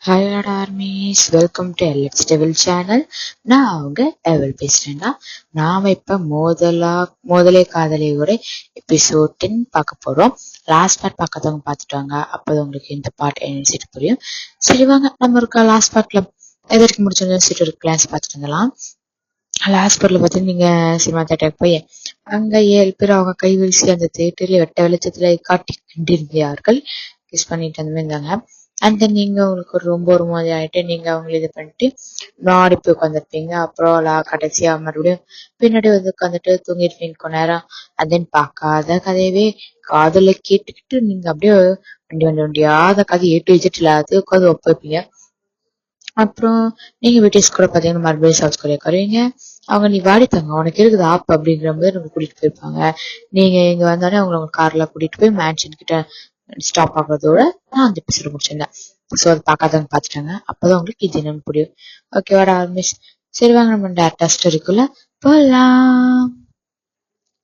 Hi armies, welcome to LX devil channel. நான் அவங்க எவல் பேசுறேன்னா, நாம இப்ப மோதலே காதலே ஒரு எபிசோட் 10 பார்க்க போறோம். லாஸ்ட் பார்ட் பார்க்காதவங்க பார்த்துட்டாங்க, அப்போது உங்களுக்கு இந்த பார்ட் என்ன புரியும். சரி வாங்க, நம்ம இருக்க லாஸ்ட் பார்ட்ல எதற்கு முடிச்சிருந்தோம் சரி ஒரு கிளாஸ் பார்த்துட்டு இருந்தலாம். லாஸ்ட் பார்ட்ல பார்த்தீங்கன்னா நீங்க சினிமா தேட்டருக்கு போய் அங்க 7 பேர் அவங்க கைவரிசை அந்த தேட்டர்ல வெட்ட வெளிச்சத்துல காட்டி கண்டிருந்தார்கள். கிஸ் பண்ணிட்டு அந்த மாதிரி இருந்தாங்க. அண்ட் தென் நீங்க உங்களுக்கு ரொம்ப ஒரு மாதிரி ஆயிட்டு நீங்க அவங்களை இது பண்ணிட்டு நாடி போய் உட்காந்துருப்பீங்க. அப்புறம் கடைசியா மறுபடியும் பின்னாடி வந்து உட்காந்துட்டு தூங்கிருப்பீங்க கொஞ்ச நேரம். அண்ட் தென் பார்க்காத கதையவே காதல கேட்டுக்கிட்டு நீங்க அப்படியே வண்டியாத கதை A to Z எல்லாத்தையும் உட்காந்து ஒப்பைப்பீங்க. அப்புறம் நீங்க வீட்டுக்கு கூட பாத்தீங்கன்னா மறுபடியும் சவுத் கொரியா வருவீங்க. அவங்க நீ வாடித்தாங்க உனக்கு இருக்குது ஆப் அப்படிங்கிற மாதிரி நம்ம கூட்டிட்டு போயிருப்பாங்க. நீங்க இங்க வந்தாலே உங்க கார்ல கூட்டிட்டு போய் மேன்ஷன் கிட்ட ஸ்டாப் ஆகுறதோட நான் அந்த எபிசோட முடிச்சிருந்தேன். ஸோ அது பார்க்காதவங்க பார்த்துட்டாங்க, அப்பதான் உங்களுக்கு இது என்னன்னு புரியும். ஓகேவாடா ஆல்மிஸ்? சரி வாங்க நம்ம டேரக்டா ஸ்டோரிக்குள்ள போலாம்.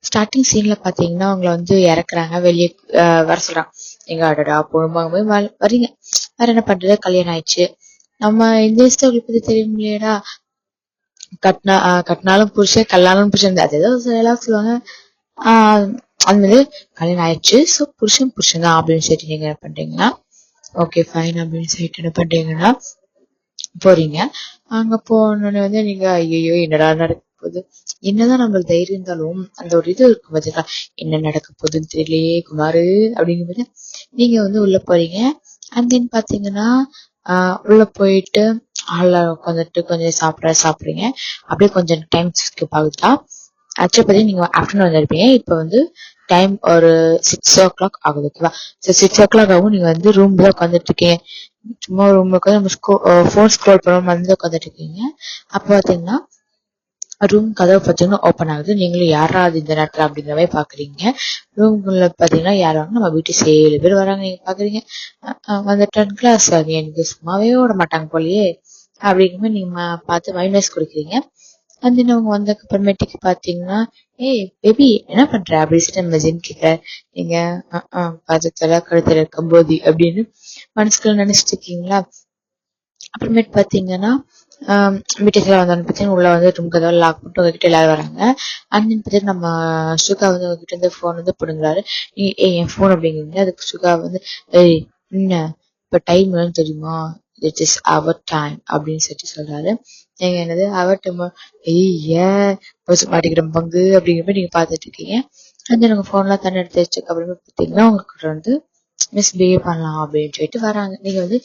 ஸ்டார்டிங் சீன்ல பாத்தீங்கன்னா அவங்கள வந்து இறக்குறாங்க, வெளியே வர சொல்றாங்க. எங்க அடடா பொழும்பாங்க போய் வரீங்க, வேற என்ன பண்றது, கல்யாணம் ஆயிடுச்சு. நம்ம இந்த வயசுல பத்தி தெரியும் இல்லையடா, கட்டினாலும் புருஷன் கல்யாணம் புருஷன் அது ஏதோ எல்லாம் சொல்லுவாங்க. அது மாதிரி கல்யாணம் ஆயிடுச்சு, ஸோ புருஷன் தான் அப்படின்னு சொல்லிட்டு நீங்க என்ன பண்றீங்கன்னா ஓகே ஃபைன் அப்படின்னு சொல்லிட்டு என்ன பண்றீங்கன்னா போறீங்க. அங்க போனோடனே வந்து நீங்க ஐயோ என்னடா நடக்க போகுது, என்னதான் நம்மளுக்கு தைரியம் இருந்தாலும் அந்த ஒரு இது இருக்கும் பார்த்தீங்களா, என்ன நடக்க போகுதுன்னு தெரியலையே குமாரு அப்படிங்கும்போது நீங்க வந்து உள்ள போறீங்க. அண்ட் தென் பாத்தீங்கன்னா உள்ள போயிட்டு ஹால்ல உட்காந்துட்டு கொஞ்சம் சாப்பிடுறீங்க. அப்படியே கொஞ்சம் டைம் ஸ்கிப் ஆகுதா. ஆக்சுவலி பார்த்தீங்கன்னா நீங்க ஆஃப்டர்நூன் வந்திருப்பீங்க, இப்போ வந்து டைம் ஒரு 6 o'clock ஆகுது. ஓகேவா? ஸோ 6 o'clock ஆகும். நீங்க வந்து ரூம்ல உட்காந்துட்டு இருக்கீங்க, சும்மா ரூம்ல உட்காந்து நம்ம ஃபோன் ஸ்க்ரோல் பண்ணாம வந்து உட்காந்துட்டு இருக்கீங்க. அப்போ பாத்தீங்கன்னா ரூம் கதவு பாத்தீங்கன்னா ஓப்பன் ஆகுது. நீங்களும் யாராவது இந்த நேரத்துல அப்படிங்கிற மாதிரி பாக்குறீங்க. ரூம்குள்ள பாத்தீங்கன்னா யாரும் நம்ம வீட்டு 7 பேர் வராங்க. நீங்க பாக்குறீங்க வந்துட்டான் கிளாஸ், எனக்கு சும்மாவே விட மாட்டாங்க போலயே அப்படிங்கிற மாதிரி நீங்க பார்த்து மைனஸ் கொடுக்குறீங்க. அந்த அவங்க வந்ததுக்கு அப்புறமேட்டுக்கு பாத்தீங்கன்னா ஏய் பேபி என்ன பண்ற அப்படின்னு சொல்லிட்டு மெஜின் கேட்க, நீங்க பாதத்துல கழுத்துல இருக்க போதி அப்படின்னு மனசுக்குள்ள நினைச்சிட்டு இருக்கீங்களா. அப்புறமேட்டு பாத்தீங்கன்னா வீட்டுல வந்தோன்னு பார்த்தீங்கன்னா உள்ள வந்து ரூம் கதவை லாக் பண்ணிட்டு உங்ககிட்ட எல்லாரும் வராங்க. அண்ணன் பார்த்தீங்கன்னா நம்ம சுகா வந்து உங்ககிட்ட இருந்து போன் வந்து பிடுங்குறாரு. நீ என் போன் அப்படிங்கிறீங்க. அதுக்கு சுகா வந்து ஏய் என்ன இப்ப டைம் என்னன்னு தெரியுமா, இட் இஸ் அவர் டைம் அப்படின்னு சொல்றாரு. நீங்க என்னது அவர் டைம், ஏன் மாட்டிக்கிற பங்கு அப்படிங்கிற மாதிரி நீங்க பாத்துட்டு இருக்கீங்க. வந்து உங்க போன்லாம் தண்ணி எடுத்து வச்சதுக்கு அப்புறமே பாத்தீங்கன்னா உங்களுக்கு வந்து மிஸ்பிஹேவ் பண்ணலாம் அப்படின்னு சொல்லிட்டு வராங்க. நீங்க வந்து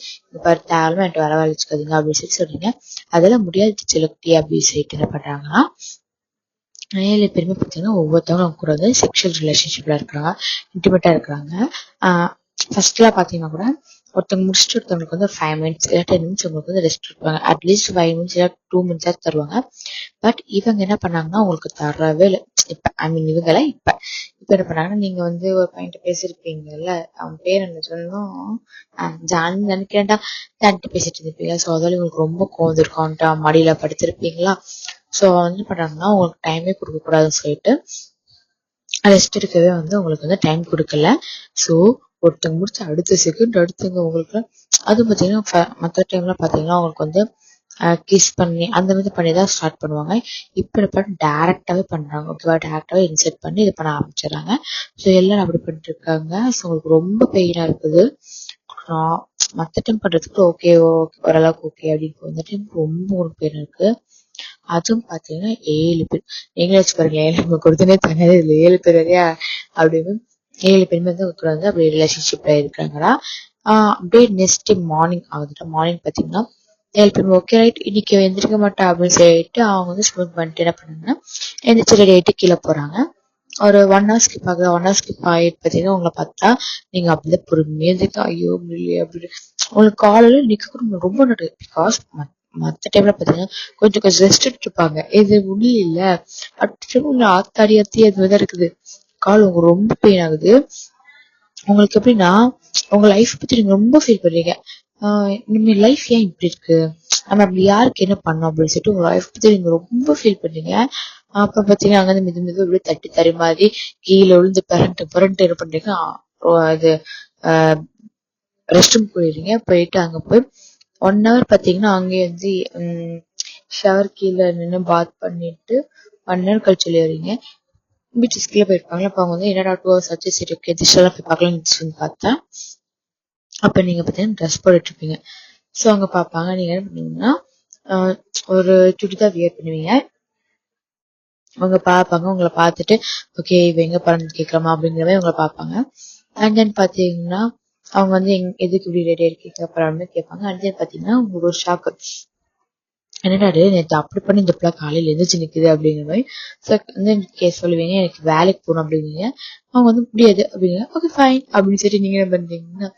பாரு தேவையில்லாம என்கிட்ட வரவழைச்சுக்காதீங்க அப்படின்னு சொல்றீங்க. அதெல்லாம் முடியாது செலுத்தி அப்படின்னு சொல்லிட்டு என்ன பண்றாங்கன்னா 7 பேருமே பார்த்தீங்கன்னா ஒவ்வொருத்தவங்க அவங்க கூட வந்து செக்ஷுவல் ரிலேஷன்ஷிப்ல இருக்கிறாங்க, இன்டிமேட்டா இருக்கிறாங்க. ஃபர்ஸ்ட்லாம் பாத்தீங்கன்னா கூட ஒருத்தவங்க முடிச்சுட்டு ஒருத்தவங்களுக்கு வந்து 5 minutes இல்லை 10 minutes உங்களுக்கு வந்து ரெஸ்ட் கொடுப்பாங்க. அட்லீஸ்ட் 5 minutes இல்லை 2 minutes தருவாங்க. பட் இவங்க என்ன பண்ணாங்கன்னா உங்களுக்கு தரவே இல்லை. இப்ப ஐ மீன் இவங்கெல்லாம் இப்ப என்ன பண்ணாங்கன்னா, நீங்க வந்து ஒரு பையன்கிட்ட பேசிருப்பீங்கல்ல, அவன் பேர் என்ன சொல்லணும், ஜான் நினைக்கிறேன்டா, ஜான்கிட்ட பேசிட்டு இருந்திருப்பீங்க. ஸோ அதால உங்களுக்கு ரொம்ப கோவம் இருக்கும்ட்டு மடியில படுத்திருப்பீங்களா. ஸோ என்ன பண்றாங்கன்னா உங்களுக்கு டைமே கொடுக்க கூடாதுன்னு சொல்லிட்டு ரெஸ்ட் எடுக்கவே வந்து உங்களுக்கு வந்து டைம் கொடுக்கல. ஸோ ஒருத்தங்க முடிச்சு அடுத்த செகண்ட் அடுத்தவங்க உங்களுக்கு அது பார்த்தீங்கன்னா மற்ற டைம்ல பார்த்தீங்கன்னா உங்களுக்கு வந்து கிஸ் பண்ணி அந்த மாதிரி பண்ணி தான் ஸ்டார்ட் பண்ணுவாங்க. இப்போ டேரக்டாவே பண்றாங்க. ஓகேவா? டேரக்டாவே இன்செர்ட் பண்ணி இது பண்ண ஆரம்பிச்சிடறாங்க. ஸோ எல்லாரும் அப்படி பண்ணிட்டு இருக்காங்க. ஸோ உங்களுக்கு ரொம்ப பெயினா இருக்குது. மற்ற டைம் பண்றதுக்கு ஓகே ஓரளவுக்கு ஓகே அப்படின்னு இந்த டைம் ரொம்ப உங்களுக்கு பெயின் இருக்கு. அதுவும் பாத்தீங்கன்னா 7 பேர். நீங்களே வச்சு பாருங்க, 7 கொடுத்தனே தனியாக இதுல 7 பேர் வரையா அப்படின்னு 7 பேருமே வந்து வந்து அப்படி ரிலேஷன்ஷிப்ல இருக்கிறாங்களா. அப்படியே நெக்ஸ்ட் மார்னிங் ஆகுதுட்டா. மார்னிங் பாத்தீங்கன்னா 7 பேரும் ஓகே ரைட் இன்னைக்கு எந்திரிக்க மாட்டா அப்படின்னு சொல்லிட்டு அவங்க வந்து ஸ்மூத் பண்ணிட்டு என்ன பண்ணாங்கன்னா எந்திரிச்சு ரெடி ஆயிட்டு கீழே போறாங்க. ஒரு 1 hour ஸ்கிப் ஆகுது. 1 hour ஸ்கிப் ஆகிட்டு பாத்தீங்கன்னா உங்களை பார்த்தா நீங்க அப்படியே பொறுமையா இருந்துட்டு ஐயோ முடியலையே அப்படின்னு உங்களுக்கு காலையில நிக்க கூட ரொம்ப நடு. பிகாஸ் மற்ற டைம்ல பாத்தீங்கன்னா கொஞ்சம் ரெஸ்ட் எடுத்துருப்பாங்க. இது முடியல அடுத்த ஆத்தாடி அது மாதிரிதான் இருக்குது. கால் உங்களுக்கு ரொம்ப பெயின் ஆகுது. உங்களுக்கு எப்படின்னா உங்க லைஃப் பத்தி நீங்க ரொம்ப ஃபீல் பண்றீங்க. நம்ம லைஃப் ஏன் இப்படி இருக்கு, நம்ம அப்படி யாருக்கு என்ன பண்ணோம் அப்படின்னு சொல்லிட்டு உங்க லைஃப் பத்தி நீங்க ரொம்ப ஃபீல் பண்றீங்க. அப்புறம் பாத்தீங்கன்னா அங்க இருந்து மிது அப்படியே தட்டி தறி மாதிரி கீழே விழுந்து புரண்டு என்ன பண்றீங்க, அது ரெஸ்ட் ரூம் போயிடுறீங்க. போயிட்டு அங்க போய் 1 hour பாத்தீங்கன்னா அங்கேயே வந்து ஷவர் கீழே நின்று பாத் பண்ணிட்டு 1 hour கழிச்சு சொல்லி வரீங்க. பீச்சஸ் கீழே போயிருப்பாங்களா, அப்ப அவங்க வந்து என்னடா 2 hours ஆச்சு, சரி ஓகே திஷ்லாம் போய் பார்க்கலாம்னு பார்த்தா அப்ப நீங்க பாத்தீங்கன்னா ட்ரெஸ் போட்டுட்டு இருப்பீங்க. ஸோ அவங்க பார்ப்பாங்க. நீங்க என்ன பண்ணுவீங்கன்னா ஒரு சுடிதார் வியர் பண்ணுவீங்க. அவங்க பார்ப்பாங்க. உங்களை பார்த்துட்டு ஓகே இவ எங்க போறான்னு கேட்கலாமா அப்படிங்கிற மாதிரி உங்களை பார்ப்பாங்க. அண்ட் தென் பாத்தீங்கன்னா அவங்க வந்து எதுக்கு இப்படி ரெடி இருக்கீங்க அப்புறம் கேட்பாங்க. அண்ட் தென் பாத்தீங்கன்னா உங்களுக்கு ஒரு ஷாக்கு, என்னடா நேற்று அப்படி பண்ணி இந்த பிள்ளை காலையில எழுந்திரிச்சு நிக்குது அப்படிங்கிற மாதிரி. ஸோ வந்து சொல்லுவீங்க எனக்கு வேலைக்கு போகணும் அப்படிங்கிறீங்க. அவங்க வந்து முடியாது அப்படிங்க. ஓகே ஃபைன் அப்படின்னு சொல்லிட்டு நீங்க என்ன பண்றீங்கன்னா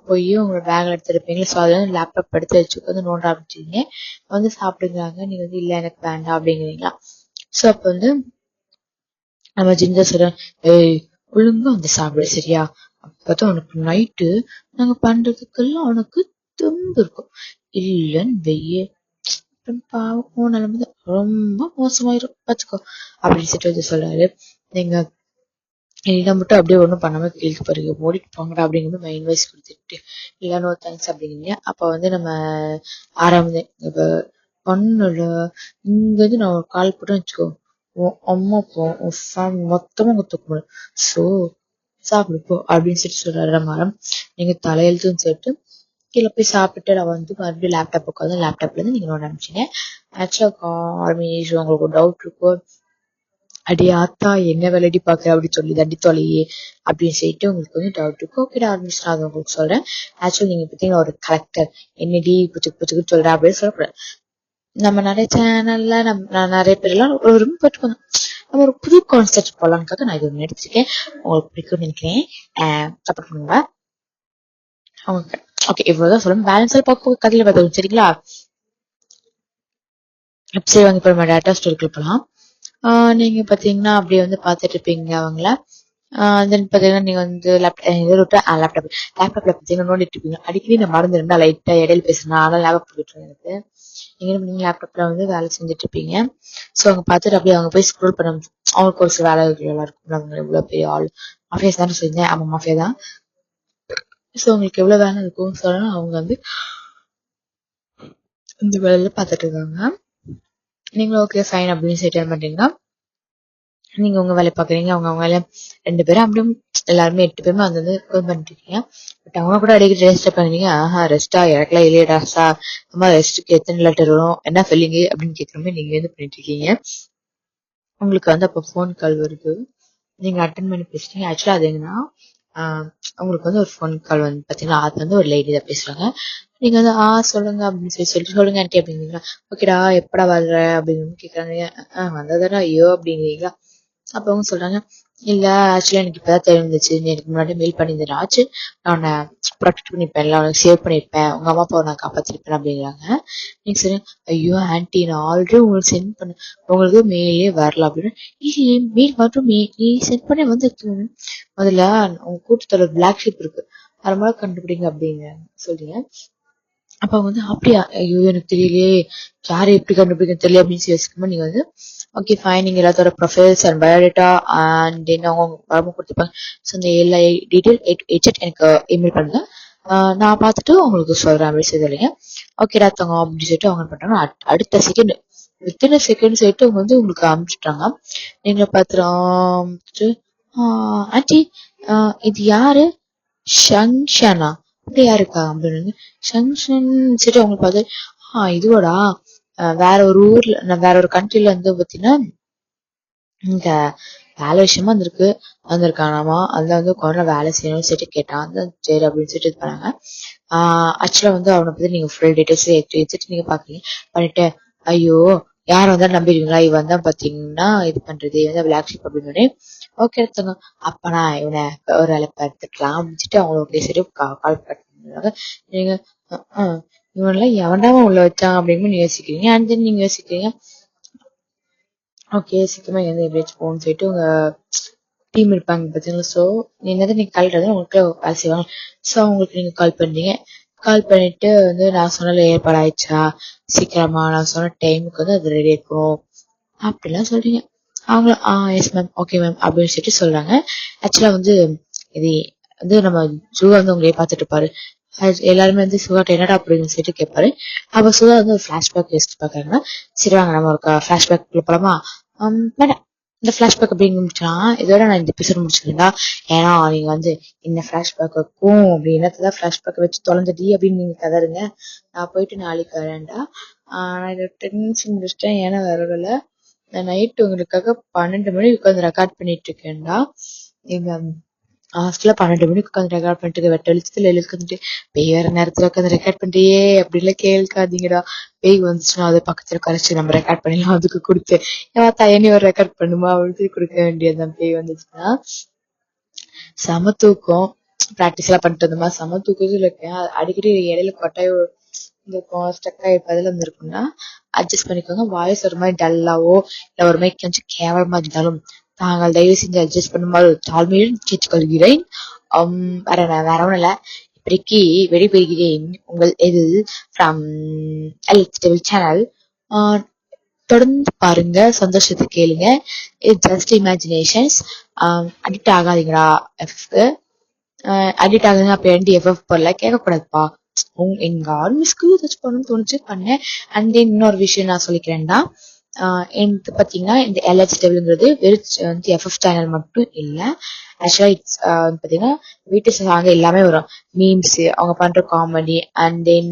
போய் உங்களோட பேக்ல எடுத்துருப்பீங்களா. ஸோ அதில் லேப்டாப் எடுத்து வச்சு வந்து நோண்ட ஆரம்பிச்சிருங்க. வந்து சாப்பிடுங்கிறாங்க. நீங்க வந்து இல்லை எனக்கு வேண்டாம் அப்படிங்கிறீங்களா. ஸோ அப்போ வந்து நம்ம ஜிஞ்சர் சொல்றேன், ஏய் ஒழுங்கா வந்து சாப்பிடு சரியா, அப்பதான் உனக்கு நைட்டு நாங்க பண்றதுக்கெல்லாம் உனக்கு தெம்பு இருக்கும். இல்லன்னு வெய்ய பாவம் நிலைமை ரொம்ப மோசமாயிரும் பாத்துக்கோ அப்படின்னு சொல்லிட்டு வந்து சொல்றாரு. நீங்க இதை மட்டும் அப்படியே ஒண்ணும் பண்ணாம கீழ்க்கு பாருங்க, ஓடிட்டு போங்கடா அப்படிங்கிறது மெயின் வாய்ஸ் கொடுத்துட்டு இல்ல நோ தேங்க்ஸ் அப்படிங்கிறீங்க. அப்ப வந்து நம்ம ஆறாவது இப்ப ஒண்ணுல இங்க இருந்து நான் ஒரு கால் போட்டேன்னு வச்சுக்கோ, உன் அம்மா போ உன் ஃபேமிலி மொத்தமா உங்க தூக்க முடியும். ஸோ சாப்பிடுப்போ அப்படின்னு சொல்றாரு நம்ம. நீங்க தலையெழுத்தும் சேர்த்து கீழே போய் சாப்பிட்டு நான் வந்து மறுபடியும் லேப்டாப் உட்காந்து லேப்டாப்ல இருந்து நீங்க நோட் அனுப்பிச்சிங்க. ஆக்சுவலா உங்களுக்கு ஒரு டவுட் இருக்கும், அடி ஆத்தா என்ன வேலைடி பாக்குற அப்படின்னு சொல்லி தண்டி தொலையே அப்படின்னு சொல்லிட்டு உங்களுக்கு வந்து டவுட் இருக்கும். ஓகே ஆரம்பிச்சு நான் உங்களுக்கு சொல்றேன். ஆக்சுவலி நீங்க பார்த்தீங்கன்னா ஒரு கலெக்டர் என்னடி புச்சுக்கு புச்சுக்கு சொல்றேன் அப்படின்னு சொல்லக்கூடாது. நம்ம நிறைய சேனல்ல நான் நிறைய பேர் எல்லாம் ரொம்ப போட்டுக்கோங்க. நம்ம ஒரு புது கான்செப்ட் போலான்னுக்காக நான் இது ஒன்று எடுத்திருக்கேன். உங்களுக்கு பிடிக்கும்னு நினைக்கிறேன். சப்போர்ட் பண்ணுங்க. ஓகே இவ்வளவுதான் சொல்லணும். பேலன்ஸ் பார்க்க கதையில பார்த்தோம் சரிங்களா. சரி வாங்க இப்போ நம்ம டேட்டா ஸ்டோரிக்குள்ள போகலாம். நீங்க பாத்தீங்கன்னா அப்படியே வந்து பார்த்துட்டு இருப்பீங்க அவங்கள. தென் பாத்தீங்கன்னா நீங்க வந்து லேப்டாப்ல பாத்தீங்கன்னா நோண்டிட்டு இருப்பீங்க. அடிக்கடி நான் மறந்து இருந்தா லைட்டா இடையில பேசுறேன், ஆனால் லேப்டாப் போயிட்டு எனக்கு நீங்க என்ன பண்ணீங்க, லேப்டாப்ல வந்து வேலை செஞ்சுட்டு இருப்பீங்க. ஸோ அவங்க பார்த்துட்டு அப்படியே அவங்க போய் ஸ்க்ரோல் பண்ண அவங்களுக்கு ஒரு சில வேலைகள் எல்லாம் இருக்கும். அவங்க இவ்வளவு பெரிய ஆள் மாஃபியா தானே செஞ்சேன், ஆமா மாஃபியா தான். ஸோ உங்களுக்கு எவ்வளவு வேலை இருக்கும்னு சொல்லணும். அவங்க வந்து இந்த வேலையில பார்த்துட்டு இருக்காங்க. நீங்களும் ஓகே ஃபைன் அப்படின்னு சொல்லிட்டு என்ன பண்றீங்கன்னா நீங்க உங்க வேலை பாக்குறீங்க. அவங்க வேலை 2 பேரும் அப்படியே எல்லாருமே 8 பேருமே வந்து பண்ணிட்டு இருக்கீங்க. பட் அவங்க கூட அடிக்கடி ரெஸ்ட் பண்ணுவீங்க. ரெஸ்டா எனக்குலாம் இல்லையடா சார், அம்மா ரெஸ்ட்டுக்கு எத்தனை லெட்டர் வரும் என்ன ஃபீலிங்கு அப்படின்னு கேட்குற மாதிரி நீங்க வந்து பண்ணிட்டு இருக்கீங்க. உங்களுக்கு வந்து அப்போ ஃபோன் கால் வருது. நீங்க அட்டன் பண்ணி பேசுறீங்க. ஆக்சுவலா அது என்னன்னா உங்களுக்கு வந்து ஒரு ஃபோன் கால் வந்து பாத்தீங்கன்னா அது வந்து ஒரு லேடி தான் பேசுறாங்க. நீங்க வந்து சொல்லுங்க அப்படின்னு சொல்லிட்டு சொல்லுங்க ஆன்ட்டி அப்படிங்கிறீங்களா. ஓகேடா எப்படா வர்ற அப்படின்னு கேக்குறாங்க. வந்ததானே ஐயோ அப்படிங்கிறீங்களா. அப்ப அவங்க சொல்றாங்க, இல்ல ஆக்சுவலா எனக்கு இப்பதான் தெரிஞ்சிச்சு, நீ எனக்கு முன்னாடி மெயில் பண்ணியிருந்தேன் ஆச்சு, நான் உன்னை ப்ரொடெக்ட் பண்ணிருப்பேன், உனக்கு சேவ் பண்ணிருப்பேன், உங்க அம்மா அப்பாவை நான் காப்பாத்திருப்பேன் அப்படிங்கிறாங்க. நீங்க சரி ஐயோ ஆன்ட்டி நான் ஆல்ரெடி உங்களுக்கு சென்ட் பண்ண உங்களுக்கு மெயிலே வரல அப்படின்னு. மெயில் மட்டும் நீ சென்ட் பண்ண வந்து முதல்ல உங்க கூட்டத்தோட பிளாக் ஷிப் இருக்கு அது மாதிரி கண்டுபிடிங்க அப்படிங்க சொல்றீங்க. அப்ப அவங்க வந்து அப்படியா ஐயோ எனக்கு தெரியலையே யாரை எப்படி கண்டுபிடிக்க தெரியல அப்படின்னு யோசிக்கும்போது நீங்க வந்து ஓகே ஃபைன் நீங்க எல்லாத்தோட ப்ரொஃபைல்ஸ் அண்ட் பயோடேட்டா அண்ட் என்ன அவங்க வரம்பு கொடுத்துருப்பாங்க. ஸோ இந்த எல்லா டீட்டெயில் எனக்கு இமெயில் பண்ணுங்க. நான் பார்த்துட்டு உங்களுக்கு சொல்றேன் அப்படின்னு சொல்லி ஓகேடா தங்க அப்படின்னு சொல்லிட்டு அவங்க பண்றாங்க. அடுத்த செகண்ட் வித்தின் செகண்ட் சொல்லிட்டு அவங்க வந்து உங்களுக்கு அனுப்பிச்சுட்டாங்க. நீங்க பார்த்துட்டு ஆண்டி இது யாரு ஷங்ஷனா அப்படியா இருக்கா அப்படின்னு ஷங்ஷன் சரி அவங்களுக்கு பார்த்து இதுவோடா வேற ஒரு ஊர்ல நான் வேற ஒரு கண்ட்ரில வந்து பாத்தீங்கன்னா இங்க வேலை விஷயமா வந்திருக்கானாமா. அதுல வந்து கொரோனா வேலை செய்யணும்னு சொல்லிட்டு கேட்டான். அந்த சரி அப்படின்னு சொல்லிட்டு இது பண்ணாங்க. ஆக்சுவலா வந்து அவனை பத்தி நீங்க ஃபுல் டீடைல்ஸ் எடுத்துட்டு நீங்க பாக்குறீங்க பண்ணிட்டு ஐயோ யார் வந்தா நம்பிடுவீங்களா, இவன் தான் பாத்தீங்கன்னா இது பண்றது இவன் தான் பிளாக் ஷிப் அப்படின்னு ஓகே எடுத்துங்க. அப்ப நான் இவனை ஒரு அழைப்ப எடுத்துக்கலாம் அப்படின்னு அவங்களுக்கு சரி கால் பண்ணுறாங்க. நீங்க இவனெல்லாம் எவன்டாம உள்ள வச்சான் அப்படின்னு யோசிக்கிறீங்க. அண்ட் தென் நீங்க யோசிக்கிறீங்க ஓகே சீக்கிரமா எந்த எப்படியாச்சும் போகணும்னு சொல்லிட்டு உங்க டீம் இருப்பாங்க பார்த்தீங்களா. ஸோ நீங்க கால் உங்களுக்கு வேலை செய்வாங்க. ஸோ அவங்களுக்கு நீங்க கால் பண்றீங்க. கால் பண்ணிட்டு வந்து நான் சொன்னல ஏற்பாடு ஆயிடுச்சா சீக்கிரமா நான் சொன்ன டைமுக்கு வந்து அது ரெடி இருக்கணும் அப்படிலாம் சொல்றீங்க. அவங்களும் எஸ் மேம் ஓகே மேம் அப்படின்னு சொல்லிட்டு சொல்றாங்க. ஆக்சுவலா வந்து இது வந்து நம்ம ஜூ வந்து உங்களே பார்த்துட்டு இருப்பாரு. எல்லாருமே வந்து சுகாட்ட என்னடா அப்படின்னு சொல்லிட்டு கேட்பாரு. அப்ப சுகா வந்து ஒரு பிளாஷ்பேக் யோசிச்சு பாக்குறாங்கன்னா, சரி வாங்க நம்ம ஒரு பிளாஷ்பேக் போலாமா. வேண்டாம், இந்த பிளாஷ்பேக் அப்படின்னு இதோட நான் இந்த எபிசோட் முடிச்சுக்கிறேன்டா. ஏன்னா நீங்க வந்து என்ன பிளாஷ்பேக்கும் அப்படி என்னத்தான் பிளாஷ்பேக் வச்சு தொலைஞ்சடி அப்படின்னு நீங்க கதருங்க. நான் போயிட்டு நாளைக்கு வரேன்டா. நான் இதை டென்ஷன் முடிச்சிட்டேன். ஏன்னா வரல, நான் நைட்டு உங்களுக்காக 12 மணிக்கு உட்காந்து ரெக்கார்ட் பண்ணிட்டு இருக்கேன்டா. எங்க ஹாஸ்டல்ல 12 மணிக்கு உட்காந்து ரெக்கார்ட் பண்ணிட்டு வெட்ட வெளிச்சத்துல எழுந்துட்டு பேய் வேற நேரத்துல உட்காந்து ரெக்கார்ட் பண்ணிட்டே அப்படிலாம் கேட்காதீங்கடா. பேய் வந்துச்சுன்னா அதை பக்கத்துல கரைச்சு நம்ம ரெக்கார்ட் பண்ணிடலாம். அதுக்கு கொடுத்து ஏன் தயனி ஒரு ரெக்கார்ட் பண்ணுமா அப்படின்னு கொடுக்க வேண்டியதுதான். பேய் வந்துச்சுன்னா செம தூக்கம். ப்ராக்டிஸ் எல்லாம் பண்ணிட்டு இருந்தோமா, செம தூக்கத்துல இருக்கேன். அடிக்கடி இடையில கொட்டாயோ இருக்கும், ஸ்டக் ஆகி பதில் வந்திருக்கும்னா அட்ஜஸ்ட் பண்ணிக்கோங்க. வாய்ஸ் ஒரு மாதிரி டல்லாவோ இல்ல ஒரு மாதிரி கொஞ்சம் கேவலமா இருந்தாலும் தாங்கள் தயவு செஞ்சு அட்ஜஸ்ட் பண்ணுமாறு தாழ்மையுடன் கேட்டுக்கொள்கிறேன். வேற ஒண்ணும் இல்ல, இப்படிக்கு வெளிப்பெறுகிறேன். உங்கள் இது ஃப்ரம் சேனல். தொடர்ந்து பாருங்க, சந்தோஷத்தை கேளுங்க. Just imaginations. அடிக்ட் ஆகாதீங்களா எஃப்க்கு. அடிக்ட் ஆகுதுங்க அப்ப எஃப்எஃப் போடல கேட்கக்கூடாதுப்பா. எங்க ஆர்மிஸ்க்கு ஏதாச்சும் பண்ணணும்னு தோணுச்சு பண்ணேன். அண்ட் தென் இன்னொரு விஷயம் நான் சொல்லிக்கிறேன்டா. எனக்கு பாத்தீங்கன்னா இந்த எல்ஹெச்டபிள்ங்கிறது வெறும் வந்து எஃப்எஃப் சேனல் மட்டும் இல்ல. ஆக்சுவலா இட்ஸ் பாத்தீங்கன்னா வீட்டு சாங் எல்லாமே வரும். மீம்ஸ், அவங்க பண்ற காமெடி, அண்ட் தென்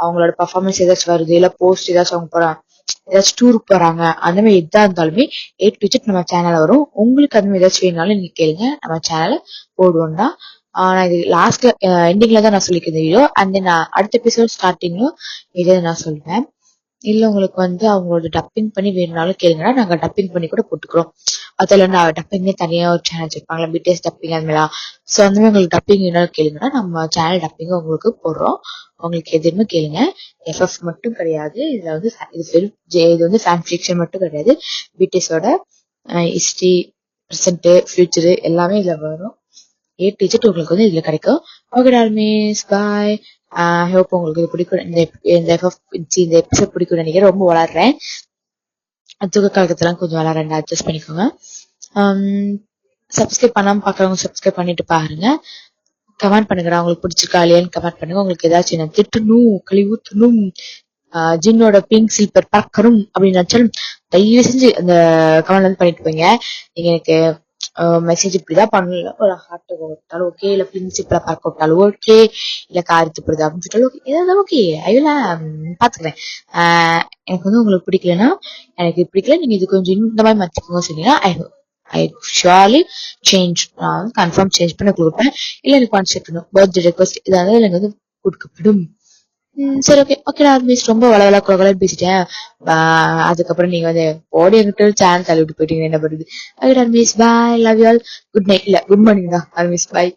அவங்களோட பர்ஃபார்மன்ஸ் ஏதாச்சும் வருது, இல்ல போஸ்ட் ஏதாச்சும் அவங்க போறாங்க, ஏதாச்சும் டூருக்கு போறாங்க, அந்த மாதிரி எதா இருந்தாலுமே A to Z நம்ம சேனல்ல வரும். உங்களுக்கு அந்த மாதிரி ஏதாச்சும் வேணும்னாலும் நீங்க கேளுங்க, நம்ம சேனல்ல போடுவோம்டா. நான் இது லாஸ்ட்ல எண்டிங்ல தான் நான் சொல்லிக்கிறேன் இந்த வீடியோ. அண்ட் தென் அடுத்த எபிசோட் ஸ்டார்டிங்லும் இதே நான் சொல்றேன். இல்ல உங்களுக்கு வந்து அவங்களோட டப்பிங் பண்ணி வேணும்னாலும் கேளுங்கன்னா நாங்க டப்பிங் பண்ணி கூட போட்டுக்கிறோம். அதுல டப்பிங்னே தனியா ஒரு சேனல் வச்சிருப்பாங்களா, பிடிஎஸ் டப்பிங் அந்த மாதிரிலாம். ஸோ அந்த மாதிரி உங்களுக்கு டப்பிங் வேணாலும் கேளுங்கன்னா நம்ம சேனல் டப்பிங்க உங்களுக்கு போடுறோம். உங்களுக்கு எதுவுமே கேளுங்க. எஃப்எஃப் மட்டும் கிடையாது இதுல வந்து, இது வந்து ஃபேன் ஃபிக்ஷன் மட்டும் கிடையாது. பிடிஎஸோட ஹிஸ்டரி, ப்ரெசென்ட், ஃபியூச்சரு எல்லாமே இதுல வரும். A to Z உங்களுக்கு வந்து இதுல கிடைக்கும். ஓகே டார்மிஸ், பாய். ஹோப் உங்களுக்கு இது பிடிக்கும். இந்த எபிசோட் பிடிக்கும் நினைக்கிறேன். ரொம்ப வளர்றேன், தூக்க காலகட்டத்தெல்லாம் கொஞ்சம் வளர்றேன், அட்ஜஸ்ட் பண்ணிக்கோங்க. சப்ஸ்கிரைப் பண்ணாம பாக்குறவங்க சப்ஸ்கிரைப் பண்ணிட்டு பாருங்க. கமெண்ட் பண்ணுங்கடா, உங்களுக்கு பிடிச்சிருக்கா இல்லையான்னு கமெண்ட் பண்ணுங்க. உங்களுக்கு ஏதாச்சும் என்ன திட்டணும், கழி ஊத்தணும், ஜின்னோட பிங்க் சில்பர் பார்க்கணும் அப்படின்னு நினைச்சாலும் தயவு செஞ்சு அந்த கமெண்ட் வந்து பண்ணிட்டு போங்க. நீங்க எனக்கு மெசேஜ் இப்படிதான் பண்ணல, ஒரு ஹார்ட் விட்டாலும் ஓகே, இல்ல பிரின்சிபல பார்க்க விட்டாலும் ஓகே, இல்ல காரித்து போடுது அப்படின்னு சொல்லிட்டாலும் ஓகே, ஏதாவது ஓகே, அதெல்லாம் பாத்துக்கிறேன். எனக்கு வந்து உங்களுக்கு பிடிக்கலன்னா எனக்கு பிடிக்கல, நீங்க இது கொஞ்சம் இந்த மாதிரி மாத்திக்கோங்க சொன்னீங்கன்னா ஐ ஷுவர்லி சேஞ்ச், நான் கன்ஃபார்ம் சேஞ்ச் பண்ண கொடுப்பேன். இல்ல எனக்கு கான்செப்ட் பண்ணும் பர்த்டே ரெக்வஸ்ட் இதாவது எனக்கு வந்து கொடுக்கப்படும். சரி, ஓகே ஓகே மிஸ், ரொம்ப வளவலா குழந்தை பேசிட்டேன். அதுக்கப்புறம் நீங்க வந்து ஓடி எங்கிட்ட சேனல் தள்ளி விட்டு போயிட்டீங்க, என்ன பண்ணுது. Okay miss, bye, love you all, good night, இல்ல குட் மார்னிங் தான் மிஸ், பாய்.